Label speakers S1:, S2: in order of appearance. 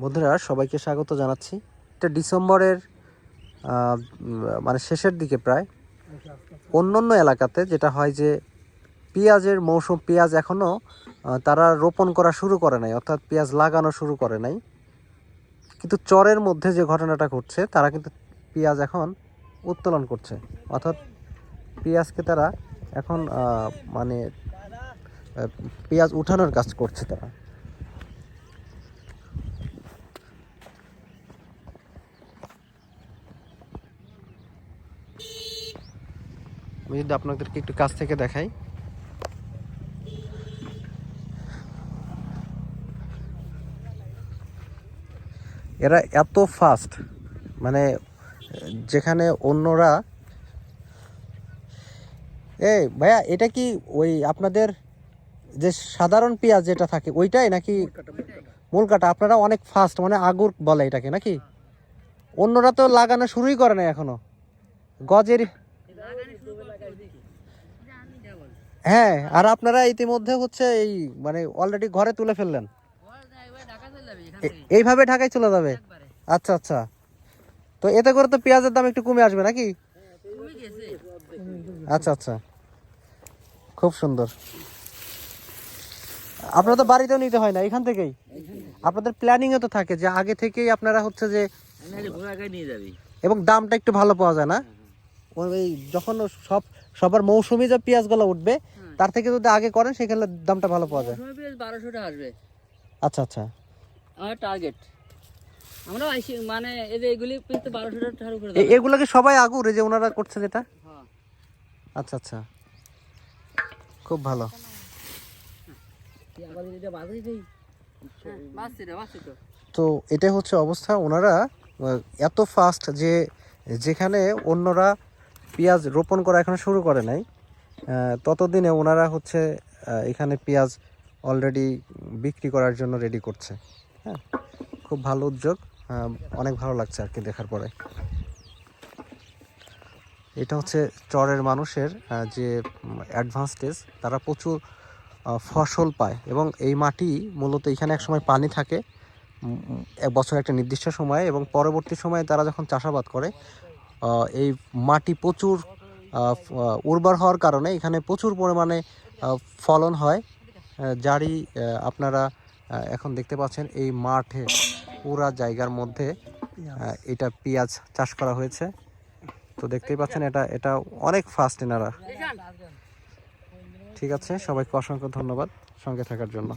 S1: বন্ধুরা সবাইকে স্বাগত জানাচ্ছি। এটা ডিসেম্বরের মানে শেষের দিকে প্রায় অন্য এলাকাতে যেটা হয় যে পেঁয়াজের মৌসুম, পেঁয়াজ এখনও তারা রোপণ করা শুরু করে নাই, অর্থাৎ পেঁয়াজ লাগানো শুরু করে নাই, কিন্তু চরের মধ্যে যে ঘটনাটা ঘটছে তারা কিন্তু পেঁয়াজ এখন উত্তোলন করছে, অর্থাৎ পেঁয়াজকে তারা এখন মানে পেঁয়াজ উঠানোর কাজ করছে তারা। আমি যদি আপনাদেরকে একটু কাছ থেকে দেখাই, এরা এত ফাস্ট, মানে যেখানে অন্যরা ভাইয়া এটা কি ওই আপনাদের যে সাধারণ পেঁয়াজ যেটা থাকে ওইটাই নাকি মূল কাটা? আপনারা অনেক ফাস্ট, মানে আগুর বলে এটাকে নাকি? অন্যরা তো লাগানো শুরুই করে না এখনো গজের। হ্যাঁ, আর আপনারা ইতিমধ্যে হচ্ছে এই মানে অলরেডি ঘরে তুলে ফেললেন, এইভাবে ঢাকায় চলে যাবে? আচ্ছা আচ্ছা, তো এতে করে তো পেঁয়াজের দাম একটু কমে আসবে নাকি? আচ্ছা আচ্ছা, খুব সুন্দর। আপনারা তো বাড়িতেও নিতে হয় না, এখান থেকেই আপনাদের প্ল্যানিং এ তো থাকে যে আগে থেকেই আপনারা হচ্ছে যে এবং দামটা একটু ভালো পাওয়া যায় না? ওই যখন সবার মৌসুমি যে পেঁয়াজগুলো উঠবে তার থেকে যদি আগে করেন সেখানে দামটা ভালো পাওয়া যায়।
S2: 1200 টাকা আসবে।
S1: আচ্ছা আচ্ছা,
S2: আমার টার্গেট আমরা মানে এই যে এগুলি 1200 টাকা করে
S1: এগুলো কি সবাই আগুর এই যে ওনারা করছে যেটা?
S2: হ্যাঁ।
S1: আচ্ছা আচ্ছা, খুব ভালো। তো এটাই হচ্ছে অবস্থা, ওনারা এত ফাস্ট যে যেখানে অন্যরা পেঁয়াজ রোপণ করা এখনো শুরু করে নাই, ততদিনে ওনারা হচ্ছে এখানে পেঁয়াজ অলরেডি বিক্রি করার জন্য রেডি করছে। হ্যাঁ, খুব ভালো উদ্যোগ, অনেক ভালো লাগছে আর কি দেখার পরে। এটা হচ্ছে চরের মানুষের যে অ্যাডভান্স স্টেজ, তারা প্রচুর ফসল পায় এবং এই মাটি মূলত এখানে এক সময় পানি থাকে এক বছর একটা নির্দিষ্ট সময়ে, এবং পরবর্তী সময়ে তারা যখন চাষাবাদ করে এই মাটি প্রচুর উর্বর হওয়ার কারণে এখানে প্রচুর পরিমাণে ফলন হয়, যারই আপনারা এখন দেখতে পাচ্ছেন এই মাঠে পুরা জায়গার মধ্যে এটা পেঁয়াজ চাষ করা হয়েছে। তো দেখতেই পাচ্ছেন এটা অনেক ফাস্ট এনারা। ঠিক আছে, সবাইকে অসংখ্য ধন্যবাদ সঙ্গে থাকার জন্য।